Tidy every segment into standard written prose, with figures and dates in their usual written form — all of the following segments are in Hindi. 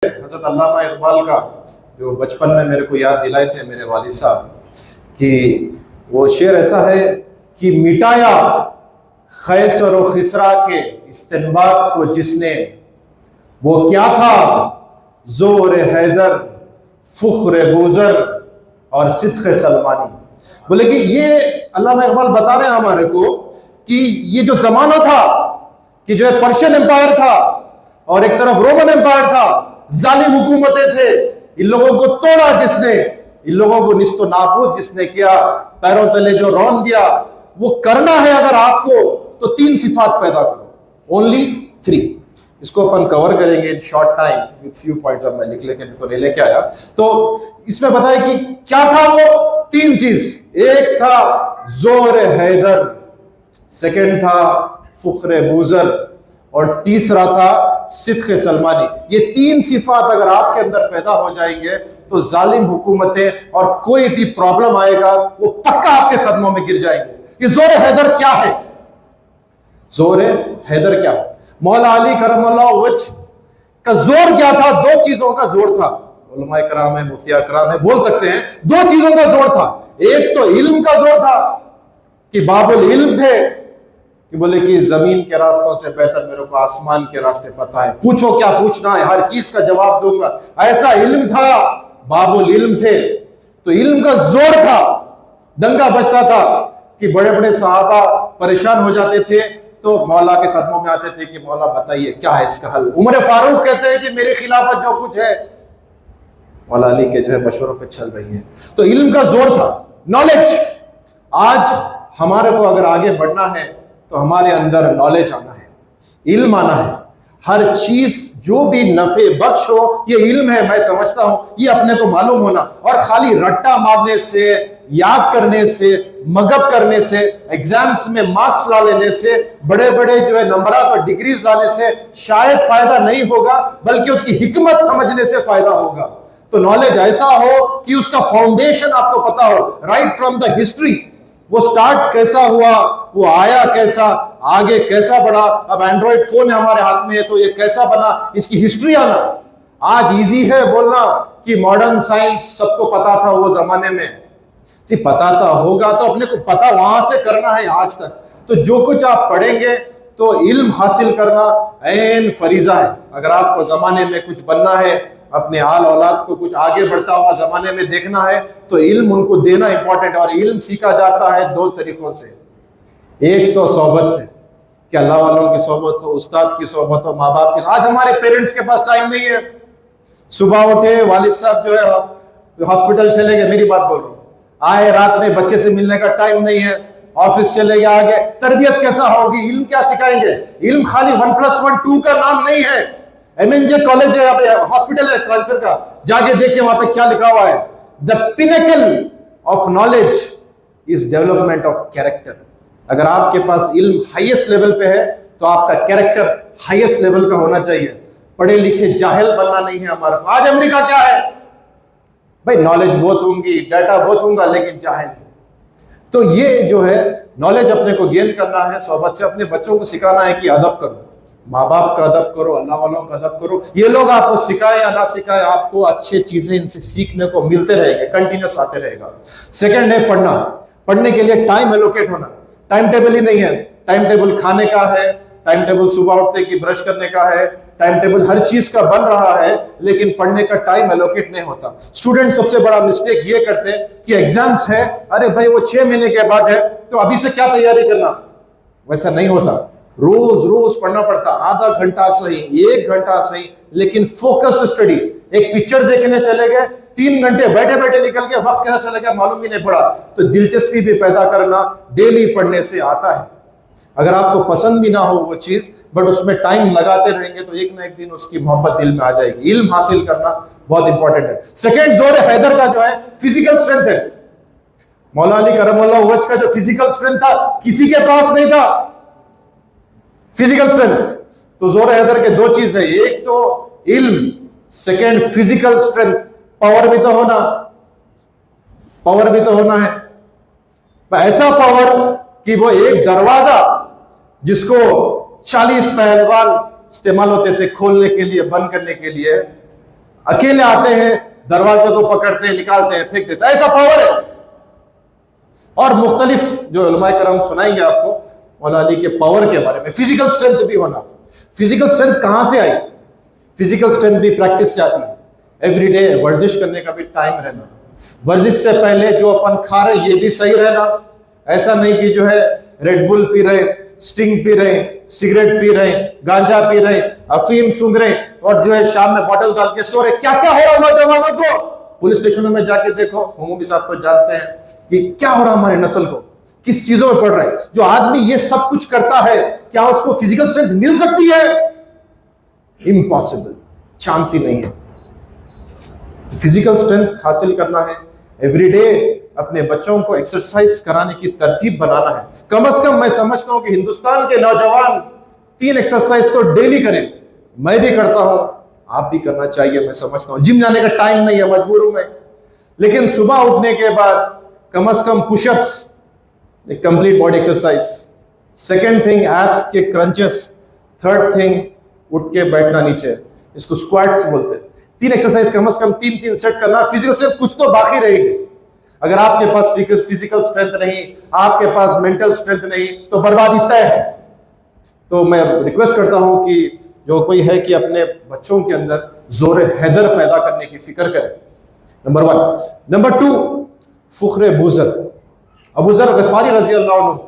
हज़रत अल्लामा इकबाल का जो बचपन में मेरे को याद दिलाए थे मेरे वालिद साहब कि वो शेर ऐसा है कि मिटाया खैसर और खिसरा के इस्तिनबात को जिसने, वो क्या था जोर हैदर फुख्र बूजर और सिद्क़ सलमानी। बोले कि ये अल्लामा इकबाल बता रहे हैं हमारे को कि ये जो जमाना था कि जो है पर्शियन एम्पायर था और एक तरफ रोमन एम्पायर था, जालिम हुकूमतें थे, इन लोगों को तोड़ा जिसने, इन लोगों को निस्तो नाबूद जिसने किया, पैरों तले जो रौन दिया। वो करना है अगर आपको तो 3 सिफात पैदा करो, ओनली 3। इसको अपन कवर करेंगे in short time with few points. अब मैं लिख लेके तो नहीं लेके आया, तो इसमें बताया कि क्या था वो 3 चीज। एक था जोर हैदर, सेकंड था फुख्र बूजर और तीसरा था सिद्क़ सलमानी। ये 3 सिफात अगर आपके अंदर पैदा हो जाएंगे तो जालिम हुकूमतें और कोई भी प्रॉब्लम आएगा वो पक्का आपके कदमों में गिर जाएंगे। ये जोर हैदर क्या है? जोर हैदर क्या है? मौला अली करमल्लाहु वजह का जोर क्या था? 2 चीजों का जोर था। उलमाए कराम है, मुफ्तिया कराम है, बोल सकते हैं 2 चीजों का जोर था। एक तो इल्म का जोर था कि बाबुल इल्म थे, कि बोले कि जमीन के रास्तों से बेहतर मेरे को आसमान के रास्ते पता है, पूछो क्या पूछना है, हर चीज का जवाब दूंगा। ऐसा इल्म था, बाबुल इल्म थे। तो इल्म का जोर था, डंका बजता था कि बड़े बड़े सहाबा परेशान हो जाते थे तो मौला के कदमों में आते थे कि मौला बताइए क्या है इसका हल। उमर फारूक कहते हैं कि मेरी खिलाफत जो कुछ है मौला अली के जो है मशवरों पे चल रही है। तो इल्म का जोर था, नॉलेज। आज हमारे को अगर आगे बढ़ना है तो हमारे अंदर नॉलेज आना है, इल्म आना है। हर चीज जो भी नफे बख्श हो ये इल्म है, मैं समझता हूं ये अपने को मालूम होना। और खाली रट्टा मारने से, याद करने से, मगब करने से, एग्जाम्स में मार्क्स ला लेने से, बड़े बड़े जो है नंबरात और डिग्रीज लाने से शायद फायदा नहीं होगा, बल्कि उसकी हिकमत समझने से फायदा होगा। तो नॉलेज ऐसा हो कि उसका फाउंडेशन आपको पता हो, राइट फ्रॉम द हिस्ट्री। वो स्टार्ट कैसा हुआ, वो आया कैसा, आगे कैसा बढ़ा, अब एंड्रॉइड फोन है हमारे हाथ में है तो ये कैसा बना, इसकी हिस्ट्री आना। आज इजी है बोलना कि मॉडर्न साइंस सबको पता था वो जमाने में, पता था होगा तो अपने को पता वहां से करना है आज तक। तो जो कुछ आप पढ़ेंगे तो इल्म हासिल करना ऐन फरीजा है। अगर आपको जमाने में कुछ बनना है, अपने आल औलाद को कुछ आगे बढ़ता हुआ जमाने में देखना है तो इल्म उनको देना इंपॉर्टेंट। और इल्म सीखा जाता है 2 तरीकों से। एक तो सोबत से, कि अल्लाह वालों की सोबत हो, उस्ताद की सोबत हो, माँ बाप की। आज हमारे पेरेंट्स के पास टाइम नहीं है। सुबह उठे, वालिद साहब जो है हॉस्पिटल चले गए, मेरी बात बोल रहा हूँ, आए रात में बच्चे से मिलने का टाइम नहीं है, ऑफिस चले गए, आगे तरबियत कैसा होगी, इल्म क्या सिखाएंगे? इल्म खाली 1+1 2 का नाम नहीं है। MNJ कॉलेज है, यहाँ पे हॉस्पिटल है कैंसर का, जाके देखिए वहां पे क्या लिखा हुआ है, the pinnacle of knowledge is development of character. अगर आपके पास इल्म हाईएस्ट लेवल पे है तो आपका कैरेक्टर हाईएस्ट लेवल का होना चाहिए। पढ़े लिखे जाहिल बनना नहीं है हमारा। आज अमेरिका क्या है भाई, नॉलेज बहुत होंगी, डाटा बहुत होगा, लेकिन जाहिल है। तो ये जो है नॉलेज अपने को गेन करना है सोबत से। अपने बच्चों को सिखाना है कि अदब करो, माँ बाप का अदब करो, अल्लाह वालों का अदब करो। ये लोग आपको सिखाए या ना सिखाए, आपको अच्छी चीजें इनसे सीखने को मिलते रहेंगे, कंटिन्यूस आते रहेगा। सेकंड है पढ़ना। पढ़ने के लिए टाइम एलोकेट होना। टाइम टेबल ही नहीं है। टाइम टेबल खाने का है, टाइम टेबल सुबह उठते कि ब्रश करने का है, टाइम टेबल हर चीज का बन रहा है, लेकिन पढ़ने का टाइम एलोकेट नहीं होता। स्टूडेंट सबसे बड़ा मिस्टेक ये करते हैं कि एग्जाम्स है, अरे भाई वो 6 महीने के बाद है तो अभी से क्या तैयारी करना। वैसा नहीं होता। रोज रोज पढ़ना पड़ता, आधा घंटा सही, 1 घंटा सही, लेकिन फोकस्ड स्टडी। एक पिक्चर देखने चले गए, 3 घंटे बैठे बैठे निकल गए, वक्त कैसा चला गया मालूम ही नहीं पड़ा। तो दिलचस्पी भी पैदा करना डेली पढ़ने से आता है। अगर आपको पसंद भी ना हो वो चीज, बट उसमें टाइम लगाते रहेंगे तो एक ना एक दिन उसकी मोहब्बत दिल में आ जाएगी। इल्म हासिल करना बहुत इंपॉर्टेंट है। सेकंड जोर हैदर का जो है फिजिकल स्ट्रेंथ है। मौला अली करमल्लाहु वजह का जो फिजिकल स्ट्रेंथ था किसी के पास नहीं था, फिजिकल स्ट्रेंथ। तो जोर हैदर के 2 चीज है, एक तो इल्म, सेकंड फिजिकल स्ट्रेंथ। पावर भी तो होना, पावर भी तो होना है। ऐसा पावर कि वो एक दरवाजा जिसको 40 पहलवान इस्तेमाल होते थे खोलने के लिए, बंद करने के लिए, अकेले आते हैं, दरवाजे को पकड़ते हैं, निकालते हैं, फेंक देते हैं, ऐसा पावर है। और मुख्तलिफ जो उलमाए करम सुनाएंगे आपको मौला अली के पावर के बारे में। फिजिकल स्ट्रेंथ भी होना। फिजिकल स्ट्रेंथ कहां से आई? फिजिकल स्ट्रेंथ भी प्रैक्टिस से आती है। एवरीडे वर्जिश करने का भी टाइम रहना, वर्जिश से पहले जो अपन खा रहे ये भी सही रहना। ऐसा नहीं कि जो है रेड बुल पी रहे, स्टिंग पी रहे, सिगरेट पी रहे, गांजा पी रहे, अफीम सूंघ रहे और जो है शाम में बोतल डाल के सो रहे। क्या क्या हो रहा है नौजवानों को? पुलिस स्टेशनों में जाके देखो, मोमूबी साहब तो जानते हैं कि क्या हो रहा है हमारी नस्ल को, किस चीजों में पड़ रहा है। जो आदमी ये सब कुछ करता है, क्या उसको फिजिकल स्ट्रेंथ मिल सकती है? इम्पॉसिबल, चांस ही नहीं है। फिजिकल स्ट्रेंथ हासिल करना है, एवरीडे अपने बच्चों को एक्सरसाइज कराने की तरतीब बनाना है। कम से कम मैं समझता हूं कि हिंदुस्तान के नौजवान 3 एक्सरसाइज तो डेली करें। मैं भी करता हूं, आप भी करना चाहिए। मैं समझता हूं जिम जाने का टाइम नहीं है, मजबूर हूं मैं, लेकिन सुबह उठने के बाद कम से कम पुशअप्स, एक complete body exercise. Second thing abs के क्रंचेस। थर्ड थिंग उठ के बैठना नीचे, इसको स्क्वाट्स बोलते हैं। 3 एक्सरसाइज कम से कम 3-3 सेट करना। फिजिकल स्ट्रेंथ कुछ तो बाकी रहेगी। अगर आपके पास फिजिकल स्ट्रेंथ नहीं, आपके पास मेंटल स्ट्रेंथ नहीं, तो बर्बादी तय है। तो मैं रिक्वेस्ट करता हूं कि जो कोई है कि अपने बच्चों के अंदर जोर हैदर पैदा करने की फिक्र करे, नंबर 1। नंबर 2, फुख्र बुज़र। अबू ज़र ग़िफ़ारी रज़ी अल्लाह अन्हु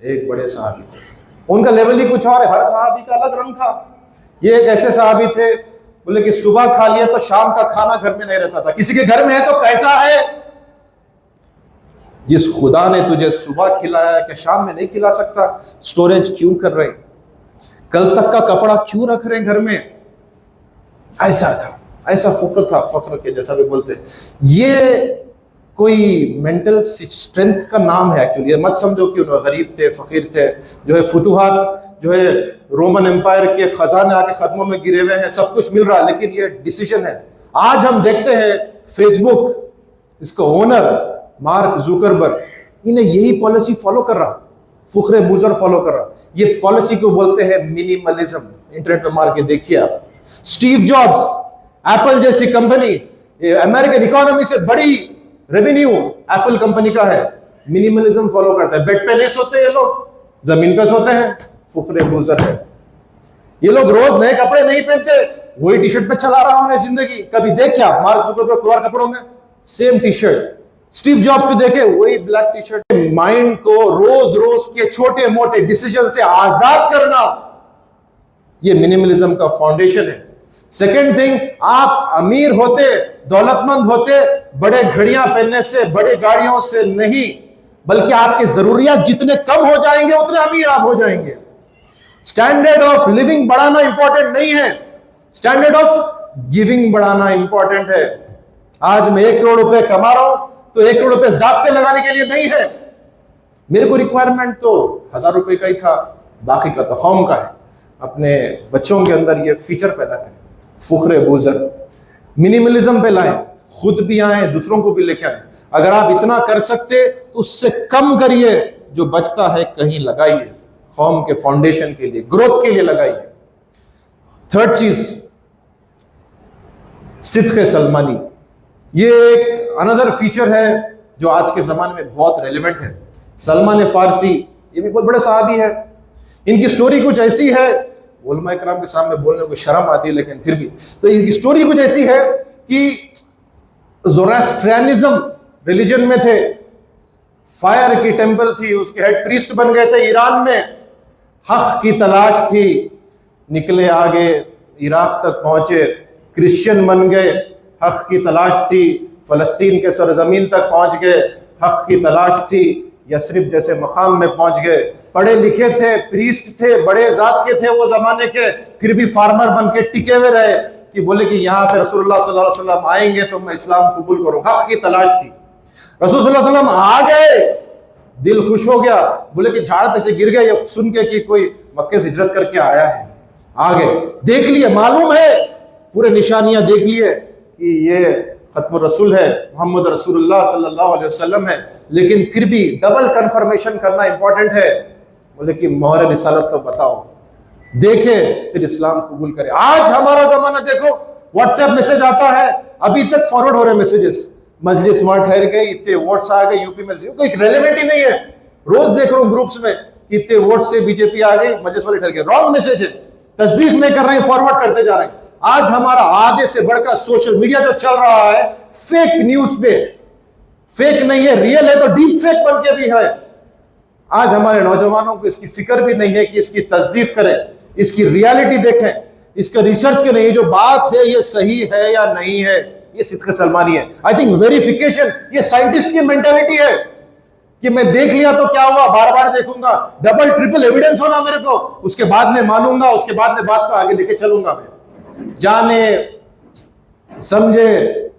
एक बड़े सहाबी थे। उनका लेवल ही कुछ और है, हर सहाबी का अलग रंग था। ये एक ऐसे सहाबी थे, बोले कि सुबह खा लिया तो शाम का खाना घर में नहीं रहता था। किसी के घर में है तो कैसा है? जिस खुदा ने तुझे सुबह खिलाया क्या शाम में नहीं खिला सकता? स्टोरेज क्यों कर रहे? कल तक का कपड़ा क्यों रख रहे घर में? ऐसा था, ऐसा फख्र था, फख्र के जैसा भी बोलते। ये कोई मेंटल स्ट्रेंथ का नाम है एक्चुअली। मत समझो कि उन्होंने गरीब थे, फकीर थे। जो है फुतुहात, जो है रोमन एम्पायर के खजाने आके कदमों में गिरे हुए हैं, सब कुछ मिल रहा है, लेकिन ये डिसीजन है। आज हम देखते हैं फेसबुक, इसका ओनर मार्क जुकरबर्ग, इन्हें यही पॉलिसी फॉलो कर रहा, फुख्र बुज़र फॉलो कर रहा। ये पॉलिसी को बोलते हैं मिनिमलिज्म। इंटरनेट पे मार के देखिए आप। स्टीव जॉब्स, एप्पल जैसी कंपनी, अमेरिकन इकोनॉमी से बड़ी रेवेन्यू एप्पल कंपनी का है, मिनिमलिज्म फॉलो करता है। बेड पे नहीं सोते ये लोग, जमीन पे सोते हैं, फुख्र बुज़र है। ये लोग रोज नए कपड़े नहीं पहनते, वही टी शर्ट पे चला रहा उन्हें जिंदगी। कभी देखिए आप मार्क जुकरबर्ग कुंवार कपड़ों में, same T shirt. Steve jobs को देखे, वही ब्लैक टी शर्ट। माइंड को रोज रोज के छोटे मोटे डिसीजन से आजाद करना, ये मिनिमलिज्म का फाउंडेशन है। सेकेंड थिंग, आप अमीर होते, दौलतमंद होते बड़े घड़ियां पहनने से, बड़ी गाड़ियों से नहीं, बल्कि आपकी जरूरियात जितने कम हो जाएंगे उतने अमीर आप हो जाएंगे। स्टैंडर्ड ऑफ लिविंग बढ़ाना इंपॉर्टेंट नहीं है, स्टैंडर्ड ऑफ गिविंग बढ़ाना इंपॉर्टेंट है। आज मैं 1 करोड़ रुपए कमा रहा हूं तो 1 करोड़ रुपए जात पे लगाने के लिए नहीं है। मेरे को रिक्वायरमेंट तो 1000 रुपए का ही था, बाकी का तो कौम का है। अपने बच्चों के अंदर ये फीचर पैदा करें, फुख्र बुज़र। मिनिमलिज्म पे लाएं, खुद भी आए, दूसरों को भी लेके आए। अगर आप इतना कर सकते तो उससे कम करिए, जो बचता है कहीं लगाइए, कौम के फाउंडेशन के लिए, ग्रोथ के लिए लगाइए। थर्ड चीज, सिद्क़ सलमानी। ये एक अनदर फीचर है जो आज के जमाने में बहुत रेलिवेंट है। सलमान फारसी, ये भी बहुत बड़े सहाबी है। इनकी स्टोरी कुछ ऐसी है, उलमा इकराम के सामने बोलने को शर्म आती है, लेकिन फिर भी तो इनकी स्टोरी कुछ ऐसी है कि ज़ोरास्ट्रियनिज्म रिलीजन में थे, फायर की टेंपल थी, उसके हेड प्रीस्ट बन गए थे ईरान में। हक की तलाश थी, निकले आगे, इराक तक पहुंचे, क्रिश्चियन बन गए। हक की तलाश थी, फलस्तीन के सरजमीन तक पहुंच गए। हक की तलाश थी, यस्रिब जैसे मकाम में पहुंच गए। पढ़े लिखे थे, प्रीस्ट थे, बड़े जात के थे वो जमाने के, फिर भी फार्मर बन के टिके हुए रहे कि बोले कि यहाँ पे रसूलुल्लाह सल्लल्लाहु अलैहि वसल्लम आएंगे तो मैं इस्लाम कबूल करूँ। हक की तलाश थी। रसूल सल्लल्लाहु अलैहि वसल्लम आ गए, दिल खुश हो गया, बोले कि झाड़ पे से गिर गए ये सुन के कि कोई मक्के से हिजरत करके आया है। आ गए, देख लिए, मालूम है, पूरे निशानियां देख लिए कि ये खत्म रसूल है, मोहम्मद रसूलुल्लाह सल्लल्लाहु अलैहि वसल्लम है। लेकिन फिर भी डबल कंफर्मेशन करना इंपॉर्टेंट है। बोले कि मोहर रिसालत तो बताओ, देखे फिर इस्लाम कबूल करे। आज हमारा जमाना देखो, व्हाट्सएप मैसेज आता है, अभी तक फॉरवर्ड हो रहे मैसेजेस, मजलिस वहां ठहर गई, इतने वोट्स आ गए यूपी में, कोई रेलेवेंट ही नहीं है। रोज देख रहा हूं ग्रुप्स में कि इतने वोट से बीजेपी आ गई, मजलिस वाले ठहर गए। रॉन्ग मैसेज है, तस्दीक नहीं कर रहे हैं, फॉरवर्ड करते जा रहे हैं। आज हमारा आधे से बढ़कर सोशल मीडिया जो चल रहा है फेक न्यूज पे, फेक नहीं है, रियल है तो डीप फेक बन के भी है। आज हमारे नौजवानों को इसकी फिक्र भी नहीं है कि इसकी तस्दीक करें, इसकी रियलिटी देखें, इसका रिसर्च के नहीं, जो बात है ये सही है या नहीं है, ये सिद्क सलमानी है। आई थिंक वेरिफिकेशन ये साइंटिस्ट की मेंटालिटी है कि मैं देख लिया तो क्या हुआ, बार बार देखूंगा, डबल ट्रिपल एविडेंस होना मेरे को, उसके बाद में मानूंगा, उसके बाद में बात को आगे लेके चलूंगा। मैं जाने समझे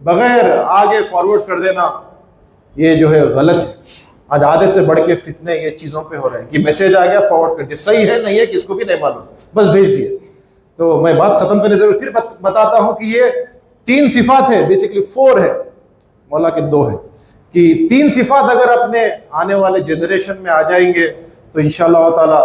बगैर आगे फॉरवर्ड कर देना ये जो है गलत है। आज आधे से बढ़ के फितने ये चीजों पे हो रहे हैं कि मैसेज आ गया फॉरवर्ड कर दिया, सही है नहीं है किसको भी नहीं मालूम, बस भेज दिए। तो मैं बात खत्म करने से फिर बताता हूं कि ये 3 सिफात है, बेसिकली 4 है, मौला के 2 है, कि 3 सिफात अगर अपने आने वाले जनरेशन में आ जाएंगे तो इंशाअल्लाह ताला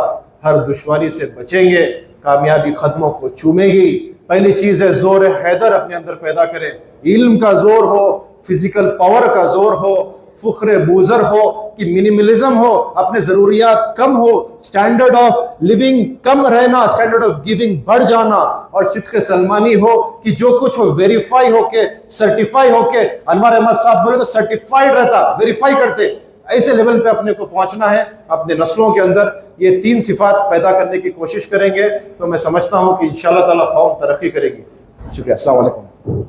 हर दुश्वारी से बचेंगे, कामयाबी कदमों को चूमेगी। पहली चीज है जोर हैदर अपने अंदर पैदा करें, इल्म का जोर हो, फिजिकल पावर का जोर हो, फुख्र बूजर हो, कि मिनिमलिज्म हो, अपने जरूरियात कम हो, स्टैंडर्ड ऑफ लिविंग कम रहना, स्टैंडर्ड ऑफ गिविंग बढ़ जाना, और सिद्क सलमानी हो कि जो कुछ हो वेरीफाई होके, सर्टिफाई होके, अनवर अहमद साहब बोले तो सर्टिफाइड रहता, वेरीफाई करते, ऐसे लेवल पे अपने को पहुंचना है। अपने नस्लों के अंदर ये 3 सिफात पैदा करने की कोशिश करेंगे तो मैं समझता हूं कि इंशाअल्लाह ताला कौम तरक्की करेगी। शुक्रिया, अस्सलाम वालेकुम।